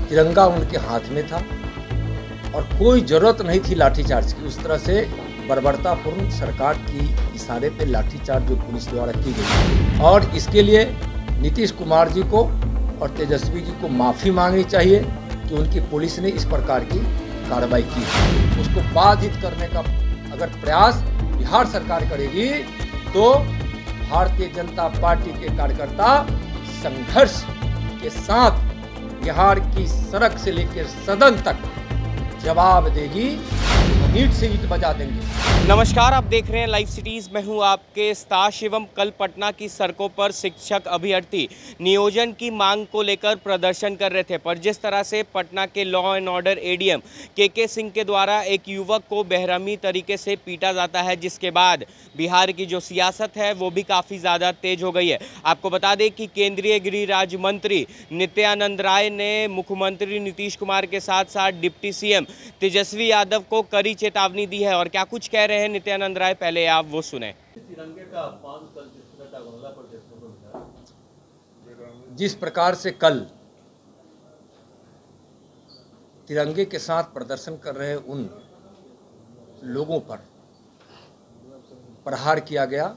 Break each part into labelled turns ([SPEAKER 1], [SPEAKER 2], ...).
[SPEAKER 1] तिरंगा उनके हाथ में था और कोई जरूरत नहीं थी लाठीचार्ज की। उस तरह से बर्बरतापूर्ण सरकार की इशारे पे लाठीचार्ज जो पुलिस द्वारा की गई, और इसके लिए नीतीश कुमार जी को और तेजस्वी जी को माफ़ी मांगनी चाहिए कि उनकी पुलिस ने इस प्रकार की कार्रवाई की। उसको बाधित करने का अगर प्रयास बिहार सरकार करेगी तो भारतीय जनता पार्टी के कार्यकर्ता संघर्ष के साथ बिहार की सड़क से लेकर सदन तक जवाब देगी, ईंट से ईंट बजा देंगे।
[SPEAKER 2] नमस्कार, आप देख रहे हैं लाइव सिटीज। मैं हूं आपके स्टार शिवम। कल पटना की सड़कों पर शिक्षक अभ्यर्थी नियोजन की मांग को लेकर प्रदर्शन कर रहे थे, पर जिस तरह से पटना के लॉ एंड ऑर्डर एडीएम के सिंह के द्वारा एक युवक को बेरहमी तरीके से पीटा जाता है, जिसके बाद बिहार की जो सियासत है वो भी काफ़ी ज़्यादा तेज हो गई है। आपको बता दें कि केंद्रीय गृह राज्य मंत्री नित्यानंद राय ने मुख्यमंत्री नीतीश कुमार के साथ साथ डिप्टी सीएम तेजस्वी यादव को कड़ी चेतावनी दी है। और क्या कुछ कह रहे हैं नित्यानंद राय, पहले आप वो सुने।
[SPEAKER 3] तिरंगे का अपमान कल जिस तरह का हमला पर देखने को मिला,
[SPEAKER 1] जिस प्रकार से कल तिरंगे के साथ प्रदर्शन कर रहे उन लोगों पर प्रहार किया गया,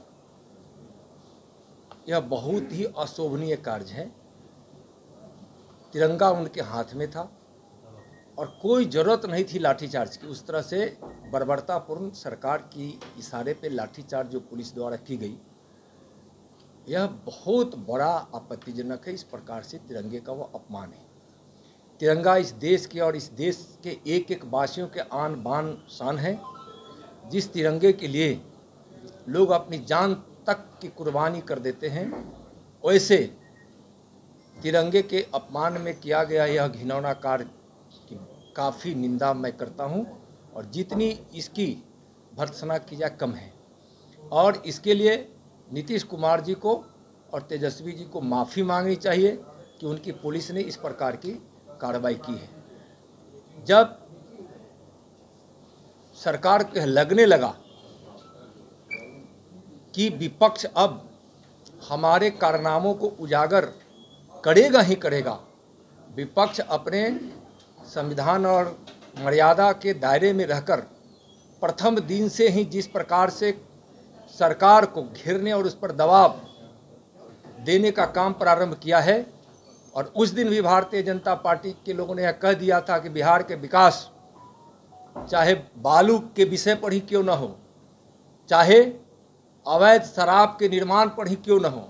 [SPEAKER 1] यह बहुत ही अशोभनीय कार्य है। तिरंगा उनके हाथ में था और कोई ज़रूरत नहीं थी लाठीचार्ज की। उस तरह से बर्बरतापूर्ण सरकार की इशारे पे लाठीचार्ज जो पुलिस द्वारा की गई, यह बहुत बड़ा आपत्तिजनक है। इस प्रकार से तिरंगे का वो अपमान है। तिरंगा इस देश के और इस देश के एक एक वासियों के आन बान शान है। जिस तिरंगे के लिए लोग अपनी जान तक की कुर्बानी कर देते हैं, वैसे तिरंगे के अपमान में किया गया यह घिनौना कार्य की काफ़ी निंदा मैं करता हूं, और जितनी इसकी भर्त्सना की जाए कम है। और इसके लिए नीतीश कुमार जी को और तेजस्वी जी को माफ़ी मांगनी चाहिए कि उनकी पुलिस ने इस प्रकार की कार्रवाई की है। जब सरकार को लगने लगा कि विपक्ष अब हमारे कारनामों को उजागर करेगा ही करेगा, विपक्ष अपने संविधान और मर्यादा के दायरे में रहकर प्रथम दिन से ही जिस प्रकार से सरकार को घेरने और उस पर दबाव देने का काम प्रारंभ किया है, और उस दिन भी भारतीय जनता पार्टी के लोगों ने यह कह दिया था कि बिहार के विकास चाहे बालू के विषय पर ही क्यों न हो, चाहे अवैध शराब के निर्माण पर ही क्यों न हो,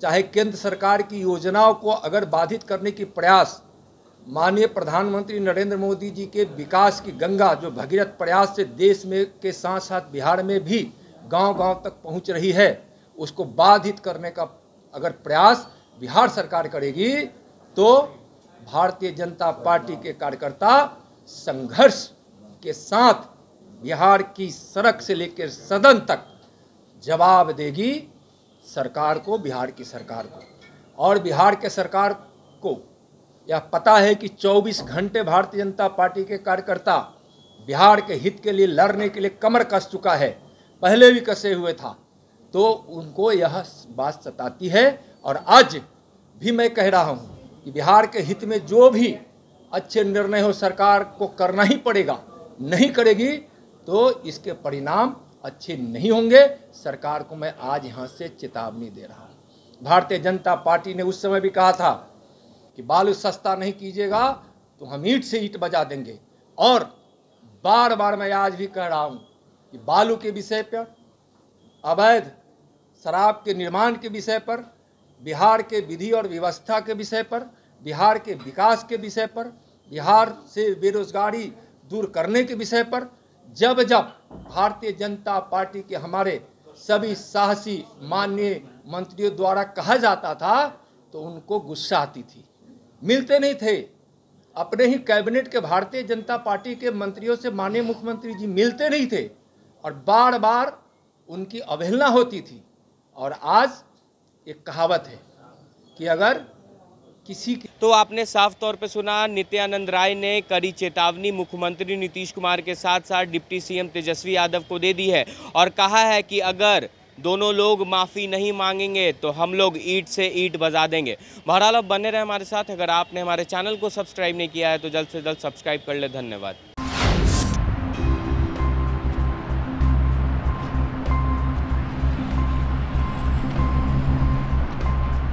[SPEAKER 1] चाहे केंद्र सरकार की योजनाओं को अगर बाधित करने की प्रयास माननीय प्रधानमंत्री नरेंद्र मोदी जी के विकास की गंगा जो भगीरथ प्रयास से देश में के साथ साथ बिहार में भी गांव-गांव तक पहुंच रही है, उसको बाधित करने का अगर प्रयास बिहार सरकार करेगी तो भारतीय जनता पार्टी के कार्यकर्ता संघर्ष के साथ बिहार की सड़क से लेकर सदन तक जवाब देगी सरकार को, बिहार की सरकार को। और बिहार के सरकार को यह पता है कि 24 घंटे भारतीय जनता पार्टी के कार्यकर्ता बिहार के हित के लिए लड़ने के लिए कमर कस चुका है, पहले भी कसे हुए था, तो उनको यह बात सताती है। और आज भी मैं कह रहा हूँ कि बिहार के हित में जो भी अच्छे निर्णय हो सरकार को करना ही पड़ेगा, नहीं करेगी तो इसके परिणाम अच्छे नहीं होंगे। सरकार को मैं आज यहाँ से चेतावनी दे रहा हूँ। भारतीय जनता पार्टी ने उस समय भी कहा था कि बालू सस्ता नहीं कीजिएगा तो हम ईंट से ईंट बजा देंगे, और बार बार मैं आज भी कह रहा हूँ कि बालू के विषय पर, अवैध शराब के निर्माण के विषय पर, बिहार के विधि और व्यवस्था के विषय पर, बिहार के विकास के विषय पर, बिहार से बेरोजगारी दूर करने के विषय पर जब जब भारतीय जनता पार्टी के हमारे सभी साहसी माननीय मंत्रियों द्वारा कहा जाता था तो उनको गुस्सा आती थी, मिलते नहीं थे। अपने ही कैबिनेट के भारतीय जनता पार्टी के मंत्रियों से माननीय मुख्यमंत्री जी मिलते नहीं थे और बार बार उनकी अवहेलना होती थी। और आज एक कहावत है कि अगर किसी की,
[SPEAKER 2] तो आपने साफ तौर पे सुना, नित्यानंद राय ने कड़ी चेतावनी मुख्यमंत्री नीतीश कुमार के साथ साथ डिप्टी सीएम तेजस्वी यादव को दे दी है और कहा है कि अगर दोनों लोग माफ़ी नहीं मांगेंगे तो हम लोग ईंट से ईंट बजा देंगे। बहरहाल अब बने रहे हमारे साथ। अगर आपने हमारे चैनल को सब्सक्राइब नहीं किया है तो जल्द से जल्द सब्सक्राइब कर ले। धन्यवाद।